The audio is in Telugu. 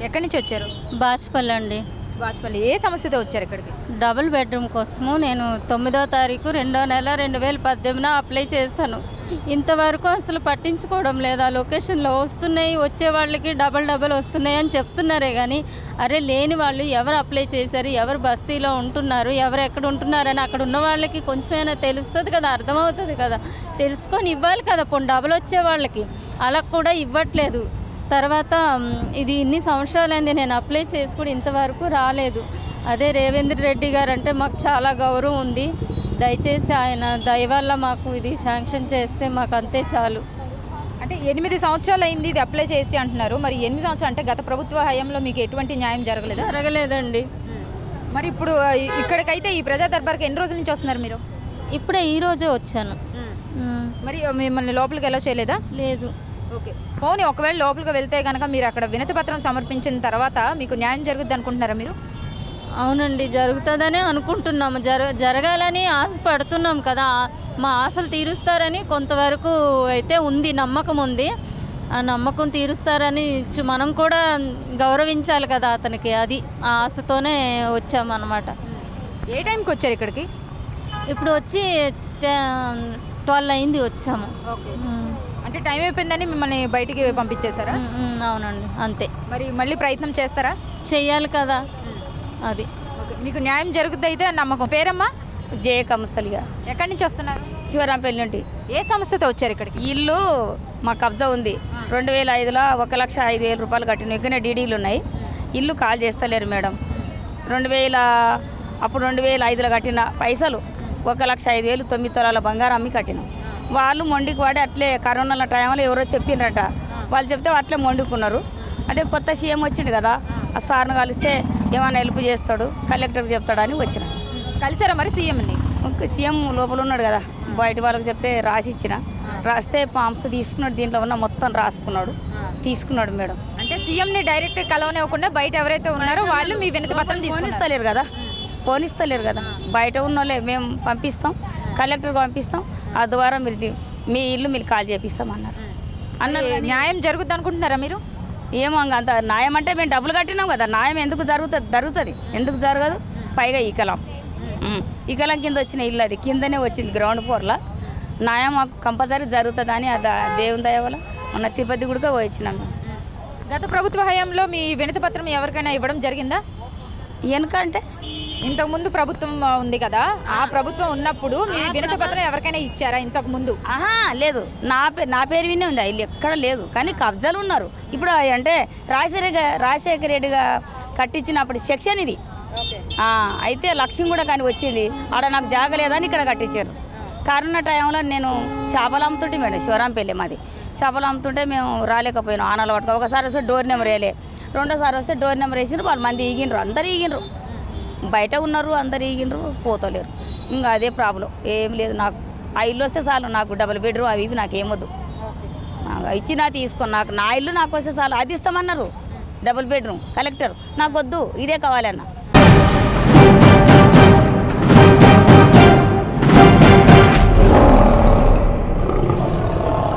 ఎక్కడి నుంచి వచ్చారు? బాచుపల్లి అండి. వాజ్పేయి ఏ సమస్యతో వచ్చారు ఇక్కడికి? డబుల్ బెడ్రూమ్ కోసము నేను 9వ తారీఖు 2వ నెల 2018 అప్లై చేశాను. ఇంతవరకు అసలు పట్టించుకోవడం లేదు. ఆ లొకేషన్లో వస్తున్నాయి, వచ్చే వాళ్ళకి డబల్ వస్తున్నాయి అని చెప్తున్నారే కానీ అరే లేని వాళ్ళు ఎవరు అప్లై చేశారు, ఎవరు బస్తీలో ఉంటున్నారు, ఎవరు ఎక్కడ ఉంటున్నారని అక్కడ ఉన్న వాళ్ళకి కొంచెమైనా తెలుస్తుంది కదా, అర్థమవుతుంది కదా, తెలుసుకొని ఇవ్వాలి కదా. పోనీ డబల్ వచ్చే వాళ్ళకి అలా కూడా ఇవ్వట్లేదు. తర్వాత ఇది ఇన్ని సంవత్సరాలైంది నేను అప్లై చేసి కూడా ఇంతవరకు రాలేదు. అదే రేవేంద్ర రెడ్డి గారు అంటే మాకు చాలా గౌరవం ఉంది. దయచేసి ఆయన దయ వల్ల మాకు ఇది శాంక్షన్ చేస్తే మాకు అంతే చాలు. అంటే 8 సంవత్సరాలు అయింది ఇది అప్లై చేసి అంటున్నారు. మరి 8 సంవత్సరాలు అంటే గత ప్రభుత్వ హయాంలో మీకు ఎటువంటి న్యాయం జరగలేదు? జరగలేదండి. మరి ఇప్పుడు ఇక్కడికైతే ఈ ప్రజా దర్బార్కి ఎన్ని రోజుల నుంచి వస్తున్నారు మీరు? ఇప్పుడే ఈరోజే వచ్చాను. మరి మిమ్మల్ని లోపలికి ఎలా చేయలేదా? లేదు. ఓకే, పోనీ ఒకవేళ లోపలికి వెళ్తే కనుక మీరు అక్కడ వినతి పత్రం సమర్పించిన తర్వాత మీకు న్యాయం జరుగుద్ది అనుకుంటున్నారా మీరు? అవునండి, జరుగుతుందనే అనుకుంటున్నాము. జరగాలని ఆశపడుతున్నాం కదా. మా ఆశలు తీరుస్తారని కొంతవరకు అయితే ఉంది, నమ్మకం ఉంది. ఆ నమ్మకం తీరుస్తారని మనం కూడా గౌరవించాలి కదా అతనికి. అది ఆ ఆశతోనే వచ్చామన్నమాట. ఏ టైంకి వచ్చారు ఇక్కడికి? ఇప్పుడు వచ్చి 12 అయింది వచ్చాము. ఓకే, అంటే టైం అయిపోయిందని మిమ్మల్ని బయటికి పంపించేశారా? అవునండి, అంతే. మరి మళ్ళీ ప్రయత్నం చేస్తారా? చెయ్యాలి కదా. అది ఓకే, మీకు న్యాయం జరుగుద్ది అయితే నమ్మకం. పేరమ్మా? జయ కమసలిగా. ఎక్కడి నుంచి వస్తున్నారు? శివరాంపల్లి నుండి. ఏ సమస్యతో వచ్చారు ఇక్కడికి? ఇల్లు మా కబ్జా ఉంది. 2005లో 1,05,000 రూపాయలు కట్టిన ఇక్కడ డీడీలు ఉన్నాయి. ఇల్లు కాల్ చేస్తలేరు మేడం. 2005లో కట్టిన పైసలు 1,05,000 9 తులాల బంగారం అమ్మి కట్టినాం. వాళ్ళు మొండికి వాడి అట్లే కరోనా టైంలో ఎవరో చెప్పిండ్రట. వాళ్ళు చెప్తే అట్లే మొండుకున్నారు. అదే కొత్త సీఎం వచ్చిండు కదా, ఆ సార్ను కలిస్తే ఏమైనా హెల్ప్ చేస్తాడు, కలెక్టర్కి చెప్తాడని వచ్చిన. కలిసారా మరి సీఎంని? సీఎం లోపల ఉన్నాడు కదా, బయట వాళ్ళకి చెప్తే రాసి ఇచ్చిన. రాస్తే ఫామ్స్ తీసుకున్నాడు, దీంట్లో ఉన్న మొత్తం రాసుకున్నాడు, తీసుకున్నాడు మేడం. అంటే సీఎంని డైరెక్ట్ కలవనివ్వకుండా బయట ఎవరైతే ఉన్నారో వాళ్ళు మీ వినతి పత్రం పోనిస్తలేరు కదా, బయట ఉన్న వాళ్ళే మేము పంపిస్తాం, కలెక్టర్కి పంపిస్తాం. ఆ ద్వారా మీరు మీ ఇల్లు మీరు కాల్ చేపిస్తాం అన్నారు. న్యాయం జరుగుద్ది అనుకుంటున్నారా మీరు? ఏమో అంత న్యాయం అంటే మేము డబ్బులు కట్టినాం కదా, న్యాయం ఎందుకు జరుగుతుంది, ఎందుకు జరగదు? పైగా ఈకలం కింద వచ్చిన ఇల్లు, అది కిందనే వచ్చింది గ్రౌండ్ ఫ్లోర్లో. న్యాయం కంపల్సరీ జరుగుతుంది అని అది దేవుని దయ వల్ల మొన్న తిరుపతి కూడా వచ్చినాము. గత ప్రభుత్వ హయాంలో మీ వినతి పత్రం ఎవరికైనా ఇవ్వడం జరిగిందా? ఎందుకంటే ఇంతకుముందు ప్రభుత్వం ఉంది కదా, ఆ ప్రభుత్వం ఉన్నప్పుడు మీ వినతి పత్రం ఎవరికైనా ఇచ్చారా ఇంతకు ముందు? లేదు, నా పేరు వినే ఉంది. ఇల్లు ఎక్కడ లేదు, కానీ కబ్జాలు ఉన్నారు. ఇప్పుడు అంటే రాజశేఖర రెడ్డిగా కట్టించినప్పుడు సెక్షన్ ఇది. అయితే లక్ష్యం కూడా కానీ వచ్చింది, ఆడ నాకు జాగ లేదని ఇక్కడ కట్టించారు. కరోనా టైంలో నేను చేపలు అమ్ముతుంటే మేడం, శివరాంపల్లి మాది. చేపలు అమ్ముతుంటే మేము రాలేకపోయినాం, ఆనాలు పట్టుకో. ఒకసారి వస్తే డోర్ నెంబర్ వేయలే, రెండోసారి వస్తే డోర్ నెంబర్ వేసినారు. వాళ్ళు మంది ఈగినరు, అందరు ఈగినరు, బయట ఉన్నారు, అందరు ఈగినరు, పోతలేరు. ఇంకా అదే ప్రాబ్లం, ఏం లేదు. నాకు ఆ ఇల్లు వస్తే చాలు, నాకు డబుల్ బెడ్రూమ్ అవి ఇవి నాకేమొద్దు. ఇచ్చినా తీసుకొని నాకు నా ఇల్లు నాకు వస్తే చాలు. అది ఇస్తామన్నారు, డబుల్ బెడ్రూమ్. కలెక్టర్ నాకు వద్దు, ఇదే కావాలన్నా.